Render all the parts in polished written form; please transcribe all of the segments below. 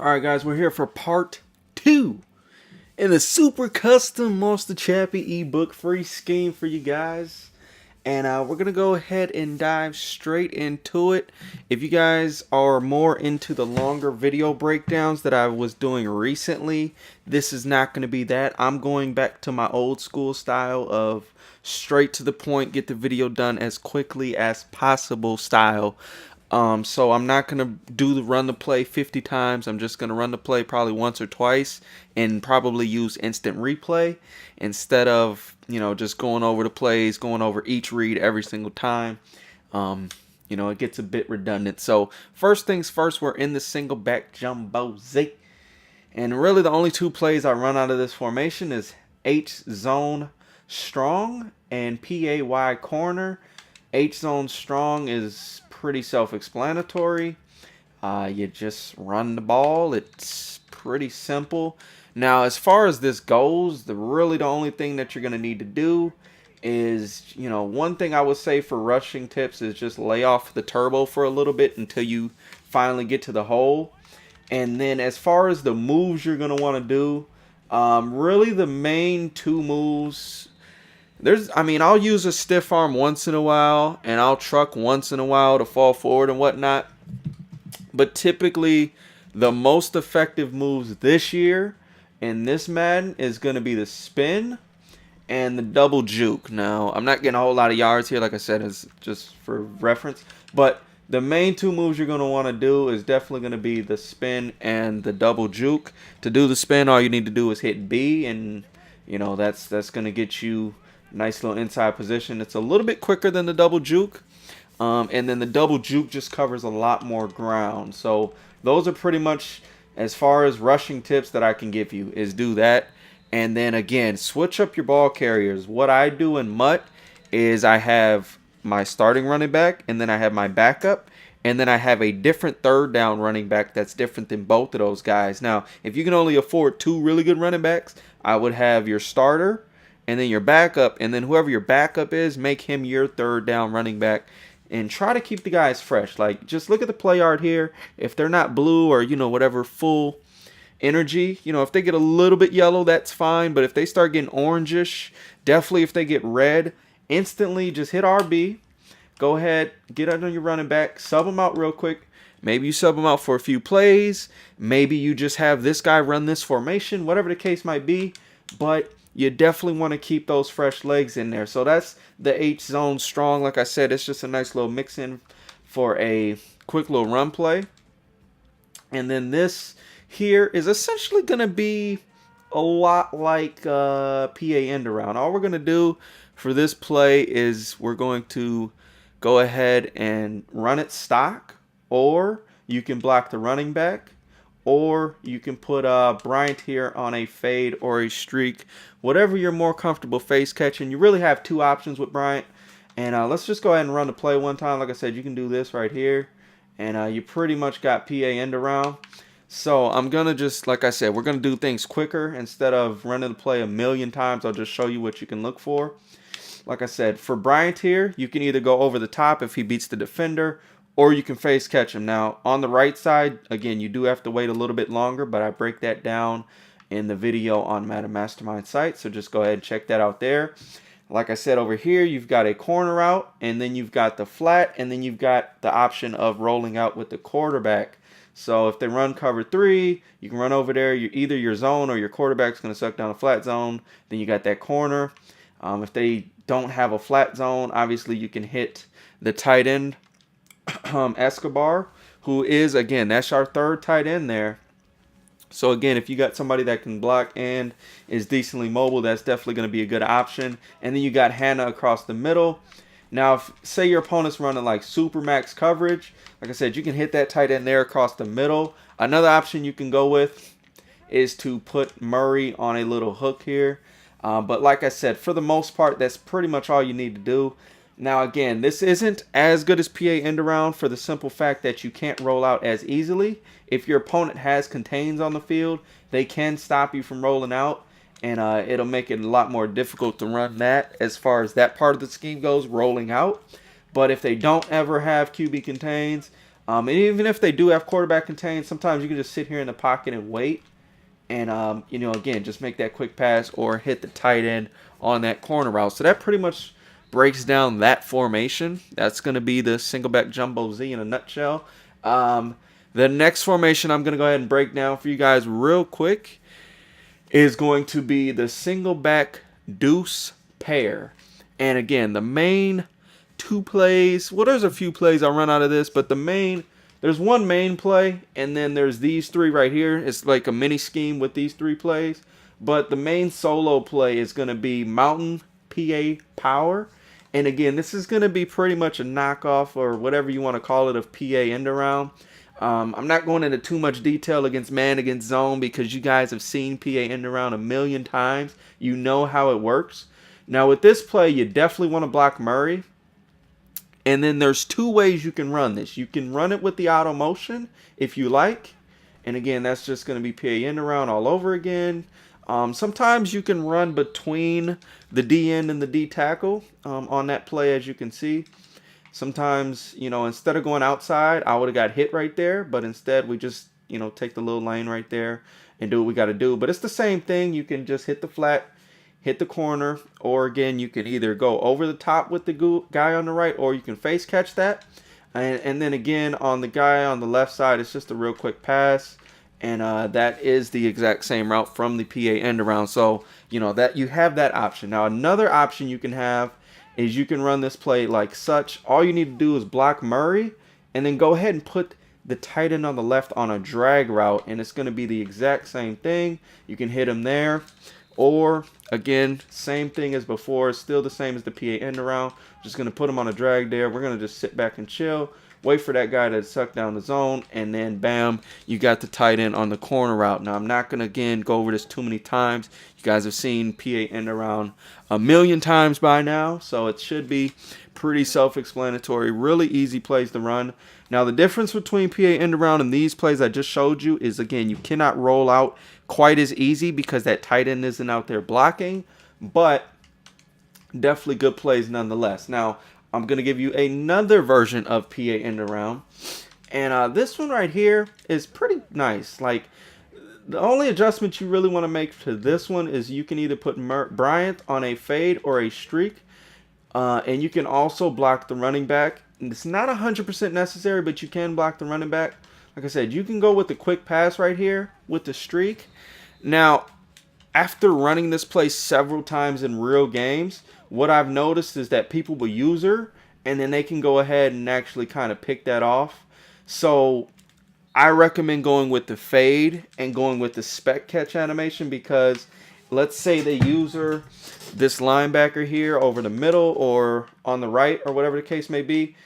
Alright guys, we're here for part 2 in the super custom Moss2Chappy ebook free scheme for you guys. And we're going to go ahead and dive straight into it. If you guys are more into the longer video breakdowns that I was doing recently, this is not going to be that. I'm going back to my old school style of straight to the point, get the video done as quickly as possible style. So I'm not going to do the run the play 50 times. I'm just going to run the play probably once or twice and probably use instant replay instead of, just going over the plays, going over each read every single time. It gets a bit redundant. So first things first, we're in the Singleback Jumbo Z. And really the only two plays I run out of this formation is H-zone strong and PAY corner. H-zone strong is pretty self-explanatory. You just run the ball. It's pretty simple. Now, as far as this goes, the only thing that you're going to need to do is, one thing I would say for rushing tips is just lay off the turbo for a little bit until you finally get to the hole. And then as far as the moves you're going to want to do, really the main two moves, I'll use a stiff arm once in a while, and I'll truck once in a while to fall forward and whatnot. But typically, the most effective moves this year in this Madden is going to be the spin and the double juke. Now, I'm not getting a whole lot of yards here, like I said, it's just for reference. But the main two moves you're going to want to do is definitely going to be the spin and the double juke. To do the spin, all you need to do is hit B, and that's going to get you nice little inside position. It's a little bit quicker than the double juke. And then the double juke just covers a lot more ground. So those are pretty much as far as rushing tips that I can give you, is do that. And then again, switch up your ball carriers. What I do in MUT is I have my starting running back, and then I have my backup, and then I have a different third down running back that's different than both of those guys. Now, if you can only afford two really good running backs, I would have your starter and then your backup, and then whoever your backup is, make him your third down running back. And try to keep the guys fresh. Like, just look at the play art here. If they're not blue or, whatever, full energy, if they get a little bit yellow, that's fine. But if they start getting orangish, definitely if they get red, instantly just hit RB. Go ahead, get under your running back, sub them out real quick. Maybe you sub them out for a few plays. Maybe you just have this guy run this formation, whatever the case might be. But you definitely want to keep those fresh legs in there. So that's the H-zone strong. Like I said, it's just a nice little mix-in for a quick little run play. And then this here is essentially going to be a lot like PA end around. All we're going to do for this play is we're going to go ahead and run it stock, or you can block the running back, or you can put Bryant here on a fade or a streak, whatever you're more comfortable face catching. You really have two options with Bryant. And let's just go ahead and run the play one time. Like I said, you can do this right here, and you pretty much got PA end around. So I'm going to just, like I said, we're going to do things quicker. Instead of running the play a million times, I'll just show you what you can look for. Like I said, for Bryant here, you can either go over the top if he beats the defender, or you can face catch him. Now, on the right side, again, you do have to wait a little bit longer, but I break that down in the video on Madden Mastermind site, so just go ahead and check that out there. Like I said, over here, you've got a corner out, and then you've got the flat, and then you've got the option of rolling out with the quarterback. So if they run cover 3, you can run over there. Either your zone or your quarterback's going to suck down a flat zone. Then you got that corner. If they don't have a flat zone, obviously you can hit the tight end, Escobar, who is, again, that's our third tight end there. So again, if you got somebody that can block and is decently mobile, that's definitely going to be a good option. And then you got Hannah across the middle. Now, if say your opponent's running like super max coverage, like I said, you can hit that tight end there across the middle. Another option you can go with is to put Murray on a little hook here. But like I said, for the most part, that's pretty much all you need to do. Now, again, this isn't as good as PA end around for the simple fact that you can't roll out as easily. If your opponent has contains on the field, they can stop you from rolling out, and it'll make it a lot more difficult to run that as far as that part of the scheme goes, rolling out. But if they don't ever have QB contains, And even if they do have quarterback contained, sometimes you can just sit here in the pocket and wait. And, you know, again, just make that quick pass or hit the tight end on that corner route. So that pretty much breaks down that formation. That's going to be the Singleback Jumbo Z in a nutshell. The next formation I'm going to go ahead and break down for you guys real quick is going to be the Singleback Deuce pair. And again, the main two plays, well, there's a few plays I'll run out of this, but there's one main play, and then there's these three right here. It's like a mini scheme with these three plays. But the main solo play is going to be Mountain PA Power. And again, this is going to be pretty much a knockoff or whatever you want to call it of PA end around. I'm not going into too much detail against man against zone because you guys have seen PA end around a million times. You know how it works. Now with this play, you definitely want to block Murray. And then there's two ways you can run this. You can run it with the auto motion if you like. And again, that's just going to be PA end around all over again. Sometimes you can run between the D end and the D tackle on that play, as you can see. Sometimes, you know, instead of going outside, I would have got hit right there. But instead, we just, you know, take the little lane right there and do what we got to do. But it's the same thing. You can just hit the flat, hit the corner, or again, you can either go over the top with the guy on the right, or you can face catch that. And then again, on the guy on the left side, it's just a real quick pass. And that is the exact same route from the PA end around. So, you know, that you have that option. Now, another option you can have is you can run this play like such. All you need to do is block Murray and then go ahead and put the tight end on the left on a drag route. And it's going to be the exact same thing. You can hit him there. Or, again, same thing as before. Still the same as the PA end around. Just going to put him on a drag there. We're going to just sit back and chill. Wait for that guy to suck down the zone. And then, bam, you got the tight end on the corner route. Now, I'm not going to, again, go over this too many times. You guys have seen PA end around a million times by now. So it should be pretty self-explanatory. Really easy plays to run. Now, the difference between PA end around and these plays I just showed you is, again, you cannot roll out quite as easy because that tight end isn't out there blocking. But definitely good plays nonetheless. Now, I'm going to give you another version of PA end around. And this one right here is pretty nice. Like, the only adjustment you really want to make to this one is you can either put Bryant on a fade or a streak. And you can also block the running back. And it's not 100% necessary, but you can block the running back. Like I said, you can go with the quick pass right here with the streak. Now, after running this play several times in real games, what I've noticed is that people will use her, and then they can go ahead and actually kind of pick that off. So I recommend going with the fade and going with the spec catch animation because let's say they use her, this linebacker here over the middle or on the right or whatever the case may be.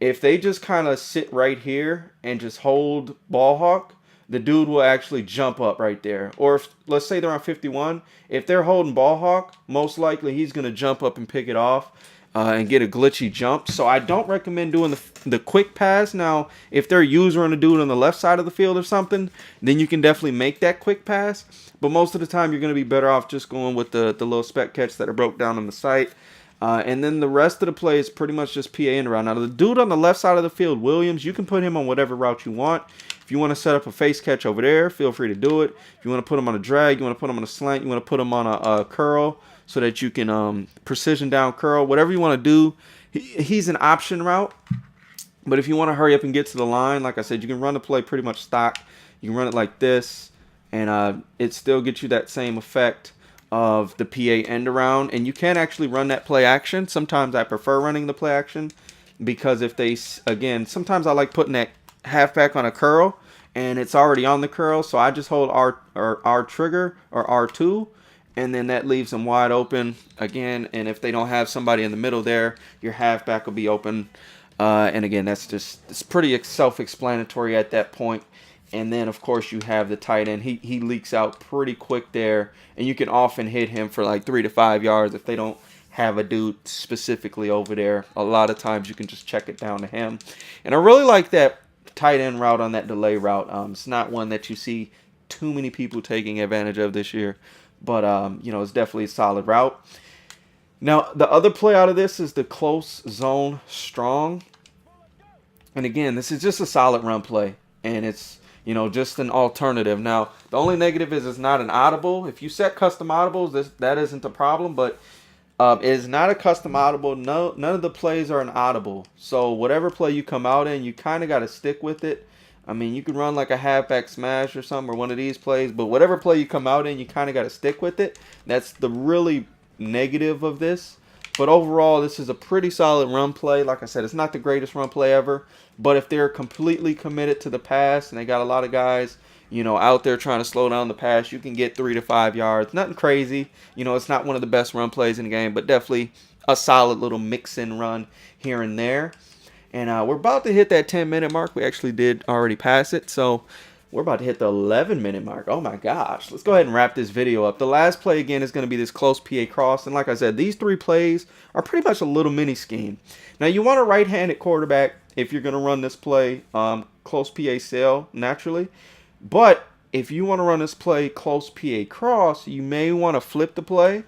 If they just kind of sit right here and just hold ball hawk, the dude will actually jump up right there. Or if, let's say they're on 51, if they're holding ball hawk, most likely he's going to jump up and pick it off and get a glitchy jump. So I don't recommend doing the quick pass. Now, if they're using a dude on the left side of the field or something, then you can definitely make that quick pass. But most of the time, you're going to be better off just going with the little spec catch that are broke down on the site. And then the rest of the play is pretty much just PA end around. Now, the dude on the left side of the field, Williams, you can put him on whatever route you want. If you want to set up a face catch over there, feel free to do it. If you want to put him on a drag, you want to put him on a slant, you want to put him on a curl so that you can precision down curl. Whatever you want to do, he's an option route. But if you want to hurry up and get to the line, like I said, you can run the play pretty much stock. You can run it like this, and it still gets you that same effect of the PA end around. And you can actually run that play action. Sometimes I prefer running the play action because if they, again, sometimes I like putting that halfback on a curl and it's already on the curl, so I just hold R trigger or R2, and then that leaves them wide open again. And if they don't have somebody in the middle there, your halfback will be open. And again, it's pretty self-explanatory at that point. And then, of course, you have the tight end. He leaks out pretty quick there, and you can often hit him for like 3 to 5 yards if they don't have a dude specifically over there. A lot of times you can just check it down to him. And I really like that tight end route on that delay route. It's not one that you see too many people taking advantage of this year, but you know, it's definitely a solid route. Now, the other play out of this is the close zone strong. And again, this is just a solid run play, and it's, you know, just an alternative. Now, the only negative is it's not an audible. If you set custom audibles, that isn't a problem, but it is not a custom audible. No, none of the plays are an audible. So whatever play you come out in, you kind of got to stick with it. I mean, you can run like a halfback smash or something, or one of these plays, but whatever play you come out in, you kind of got to stick with it. That's the really negative of this. But overall, this is a pretty solid run play. Like I said, it's not the greatest run play ever. But if they're completely committed to the pass and they got a lot of guys, you know, out there trying to slow down the pass, you can get 3 to 5 yards. Nothing crazy. You know, it's not one of the best run plays in the game, but definitely a solid little mix-in run here and there. And we're about to hit that 10-minute mark. We actually did already pass it. So we're about to hit the 11-minute mark. Oh my gosh. Let's go ahead and wrap this video up. The last play again is going to be this close PA cross. And like I said, these 3 plays are pretty much a little mini scheme. Now you want a right-handed quarterback if you're going to run this play close PA sail naturally. But if you want to run this play close PA cross, you may want to flip the play.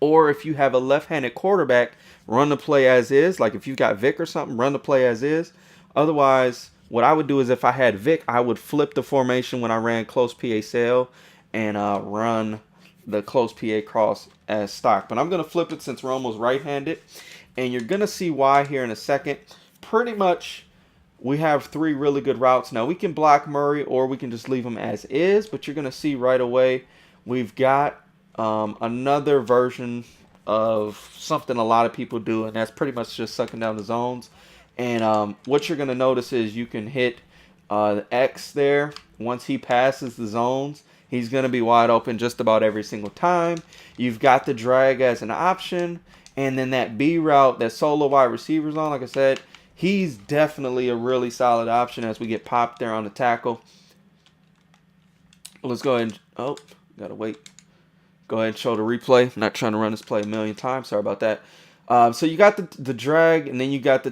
Or if you have a left-handed quarterback, run the play as is. Like if you've got Vic or something, run the play as is. Otherwise, what I would do is if I had Vic, I would flip the formation when I ran close PA sail and run the close PA cross as stock. But I'm going to flip it since we're almost right-handed. And you're going to see why here in a second. Pretty much, we have 3 really good routes. Now, we can block Murray or we can just leave him as is. But you're going to see right away we've got another version of something a lot of people do, and that's pretty much just sucking down the zones. And what you're going to notice is you can hit the X there. Once he passes the zones, he's going to be wide open just about every single time. You've got the drag as an option, and then that B route, that solo wide receiver zone, like I said, he's definitely a really solid option as we get popped there on the tackle. Let's go ahead and, oh, gotta wait. Go ahead and show the replay. I'm not trying to run this play a million times. Sorry about that. So you got the drag, and then you got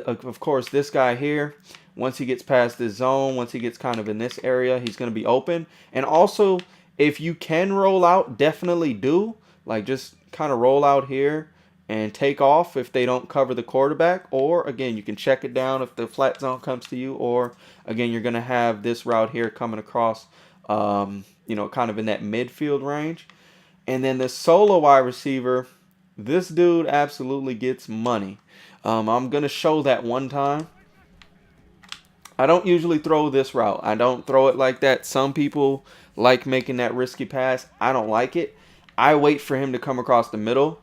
of course, this guy here. Once he gets past this zone, once he gets kind of in this area, he's going to be open. And also, if you can roll out, definitely do. Like, just kind of roll out here and take off if they don't cover the quarterback. Or, again, you can check it down if the flat zone comes to you. Or, again, you're going to have this route here coming across, you know, kind of in that midfield range. And then the solo wide receiver, this dude absolutely gets money. I'm going to show that one time. I don't usually throw this route. I don't throw it like that. Some people like making that risky pass. I don't like it. I wait for him to come across the middle,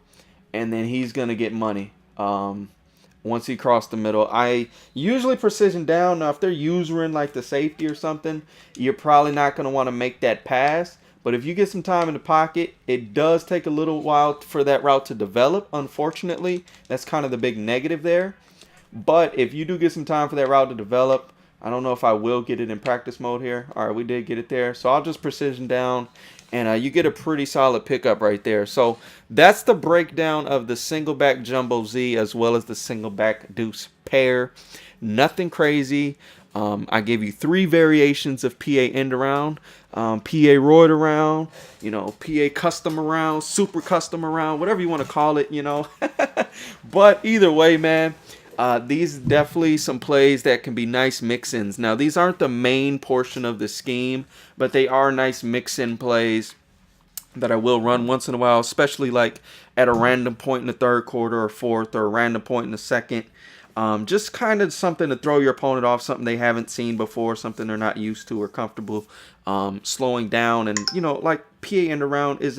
and then he's going to get money once he crossed the middle. I usually precision down. Now, if they're usering like the safety or something, you're probably not going to want to make that pass. But if you get some time in the pocket, it does take a little while for that route to develop, unfortunately. That's kind of the big negative there. But if you do get some time for that route to develop, I don't know if I will get it in practice mode here. All right, we did get it there. So I'll just precision down, and you get a pretty solid pickup right there. So that's the breakdown of the Singleback Jumbo Z as well as the Singleback Deuce pair. Nothing crazy. I gave you 3 variations of PA end around, PA roid around, you know, PA custom around, super custom around, whatever you want to call it, you know. But either way, man, these definitely some plays that can be nice mix-ins. Now, these aren't the main portion of the scheme, but they are nice mix-in plays that I will run once in a while, especially like at a random point in the 3rd quarter or 4th, or a random point in the 2nd. Just kind of something to throw your opponent off, something they haven't seen before, something they're not used to or comfortable slowing down. And, you know, like PA end around is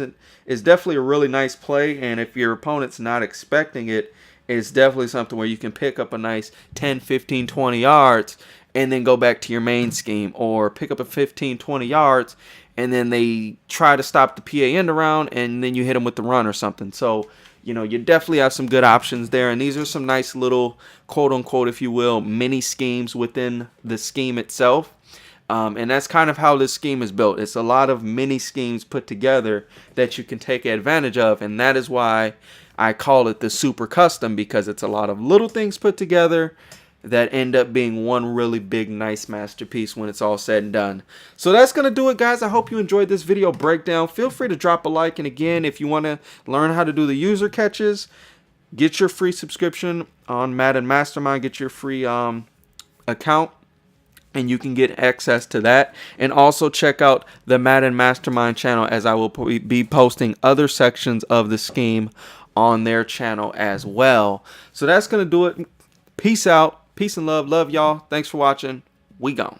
definitely a really nice play. And if your opponent's not expecting it, it's definitely something where you can pick up a nice 10, 15, 20 yards and then go back to your main scheme, or pick up a 15, 20 yards and then they try to stop the PA end around and then you hit them with the run or something. So, you know, you definitely have some good options there. And these are some nice little, quote unquote, if you will, mini schemes within the scheme itself. And that's kind of how this scheme is built. It's a lot of mini schemes put together that you can take advantage of. And that is why I call it the super custom, because it's a lot of little things put together that end up being one really big, nice masterpiece when it's all said and done. So that's going to do it, guys. I hope you enjoyed this video breakdown. Feel free to drop a like. And again, if you want to learn how to do the user catches, get your free subscription on Madden Mastermind. Get your free account, and you can get access to that. And also check out the Madden Mastermind channel, as I will be posting other sections of the scheme on their channel as well. So that's going to do it. Peace out. Peace and love. Love y'all. Thanks for watching. We gone.